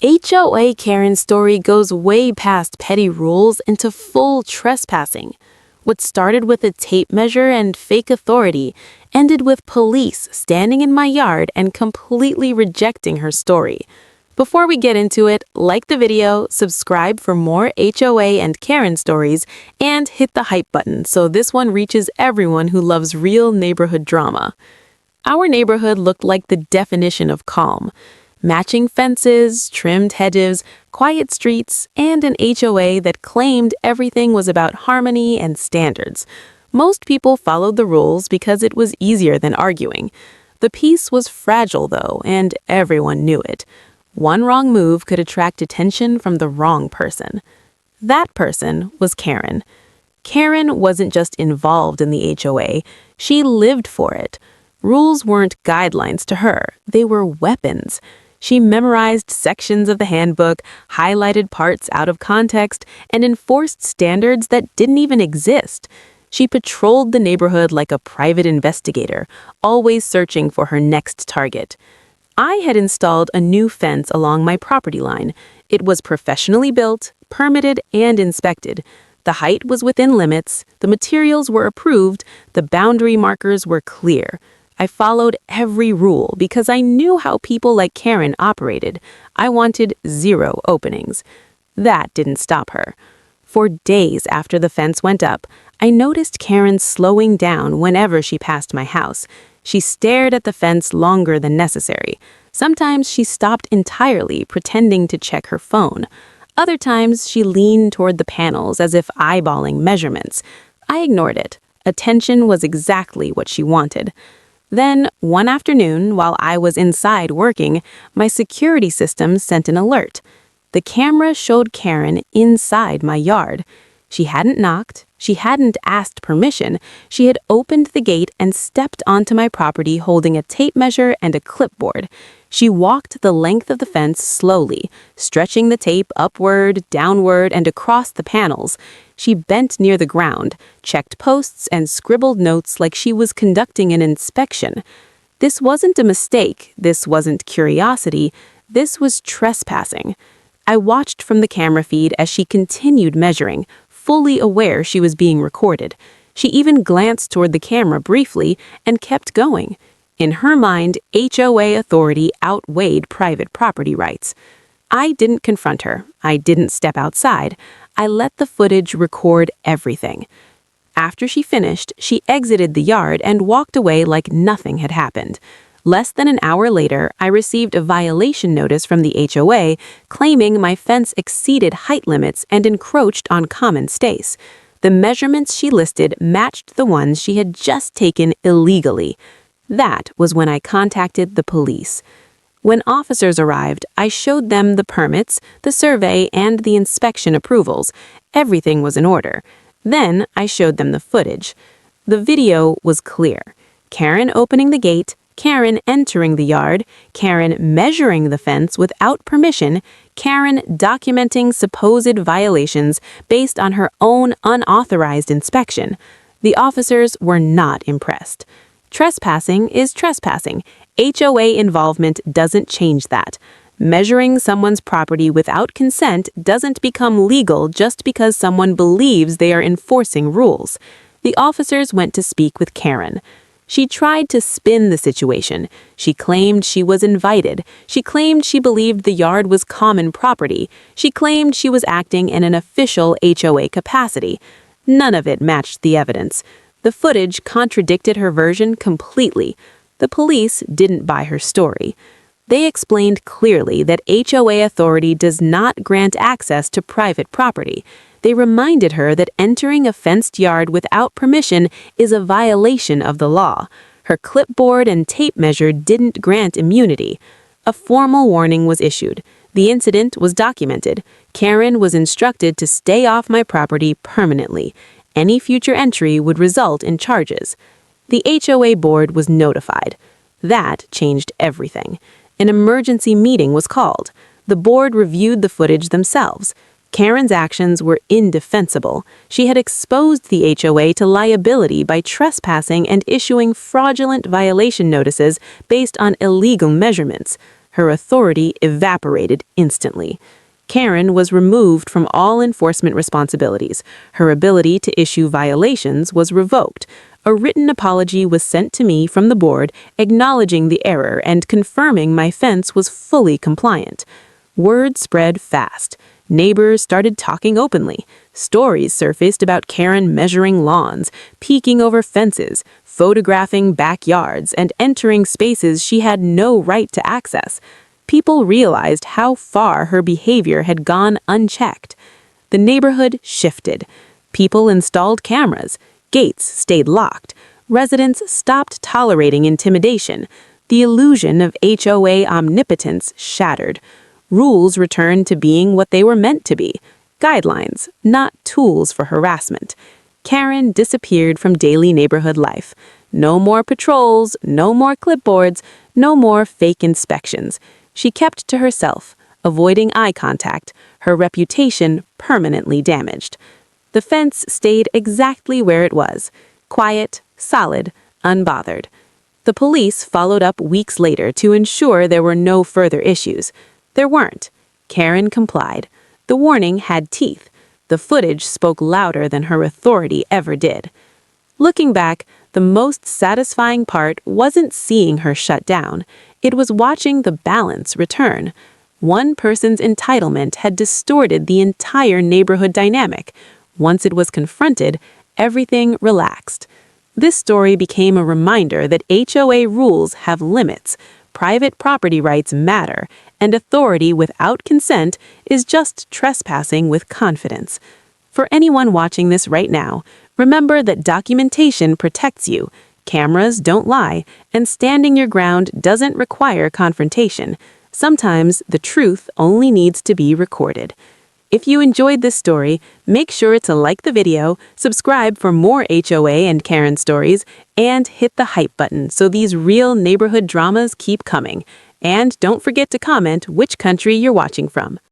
HOA Karen's story goes way past petty rules into full trespassing. What started with a tape measure and fake authority ended with police standing in my yard and completely rejecting her story. Before we get into it, like the video, subscribe for more HOA and Karen stories, and hit the hype button so this one reaches everyone who loves real neighborhood drama. Our neighborhood looked like the definition of calm. Matching fences, trimmed hedges, quiet streets, and an HOA that claimed everything was about harmony and standards. Most people followed the rules because it was easier than arguing. The peace was fragile, though, and everyone knew it. One wrong move could attract attention from the wrong person. That person was Karen. Karen wasn't just involved in the HOA, she lived for it. Rules weren't guidelines to her, they were weapons. She memorized sections of the handbook, highlighted parts out of context, and enforced standards that didn't even exist. She patrolled the neighborhood like a private investigator, always searching for her next target. I had installed a new fence along my property line. It was professionally built, permitted, and inspected. The height was within limits, the materials were approved, the boundary markers were clear. I followed every rule because I knew how people like Karen operated. I wanted 0 openings. That didn't stop her. For days after the fence went up, I noticed Karen slowing down whenever she passed my house. She stared at the fence longer than necessary. Sometimes she stopped entirely, pretending to check her phone. Other times, she leaned toward the panels as if eyeballing measurements. I ignored it. Attention was exactly what she wanted. Then, one afternoon, while I was inside working, my security system sent an alert. The camera showed Karen inside my yard. She hadn't knocked, she hadn't asked permission, she had opened the gate and stepped onto my property holding a tape measure and a clipboard. She walked the length of the fence slowly, stretching the tape upward, downward, and across the panels. She bent near the ground, checked posts, and scribbled notes like she was conducting an inspection. This wasn't a mistake, this wasn't curiosity, this was trespassing. I watched from the camera feed as she continued measuring, fully aware she was being recorded. She even glanced toward the camera briefly and kept going. In her mind, HOA authority outweighed private property rights. I didn't confront her. I didn't step outside. I let the footage record everything. After she finished, she exited the yard and walked away like nothing had happened. Less than an hour later, I received a violation notice from the HOA claiming my fence exceeded height limits and encroached on common space. The measurements she listed matched the ones she had just taken illegally. That was when I contacted the police. When officers arrived, I showed them the permits, the survey, and the inspection approvals. Everything was in order. Then I showed them the footage. The video was clear. Karen opening the gate, Karen entering the yard, Karen measuring the fence without permission, Karen documenting supposed violations based on her own unauthorized inspection. The officers were not impressed. Trespassing is trespassing. HOA involvement doesn't change that. Measuring someone's property without consent doesn't become legal just because someone believes they are enforcing rules. The officers went to speak with Karen. She tried to spin the situation. She claimed she was invited. She claimed she believed the yard was common property. She claimed she was acting in an official HOA capacity. None of it matched the evidence. The footage contradicted her version completely. The police didn't buy her story. They explained clearly that HOA authority does not grant access to private property. They reminded her that entering a fenced yard without permission is a violation of the law. Her clipboard and tape measure didn't grant immunity. A formal warning was issued. The incident was documented. Karen was instructed to stay off my property permanently. Any future entry would result in charges. The HOA board was notified. That changed everything. An emergency meeting was called. The board reviewed the footage themselves. Karen's actions were indefensible. She had exposed the HOA to liability by trespassing and issuing fraudulent violation notices based on illegal measurements. her authority evaporated instantly. Karen was removed from all enforcement responsibilities. Her ability to issue violations was revoked. A written apology was sent to me from the board acknowledging the error and confirming my fence was fully compliant. Word spread fast. Neighbors started talking openly. Stories surfaced about Karen measuring lawns, peeking over fences, photographing backyards, and entering spaces she had no right to access. People realized how far her behavior had gone unchecked. The neighborhood shifted. People installed cameras. Gates stayed locked. Residents stopped tolerating intimidation. The illusion of HOA omnipotence shattered. Rules returned to being what they were meant to be, guidelines, not tools for harassment. Karen disappeared from daily neighborhood life. No more patrols, no more clipboards, no more fake inspections. She kept to herself, avoiding eye contact, her reputation permanently damaged. The fence stayed exactly where it was, quiet, solid, unbothered. The police followed up weeks later to ensure there were no further issues. There weren't. Karen complied. The warning had teeth. The footage spoke louder than her authority ever did. Looking back, the most satisfying part wasn't seeing her shut down. It was watching the balance return. One person's entitlement had distorted the entire neighborhood dynamic. Once it was confronted, everything relaxed. This story became a reminder that HOA rules have limits. Private property rights matter, and authority without consent is just trespassing with confidence. For anyone watching this right now, remember that documentation protects you. Cameras don't lie, and standing your ground doesn't require confrontation. Sometimes the truth only needs to be recorded. If you enjoyed this story, make sure to like the video, subscribe for more HOA and Karen stories, and hit the hype button so these real neighborhood dramas keep coming. And don't forget to comment which country you're watching from.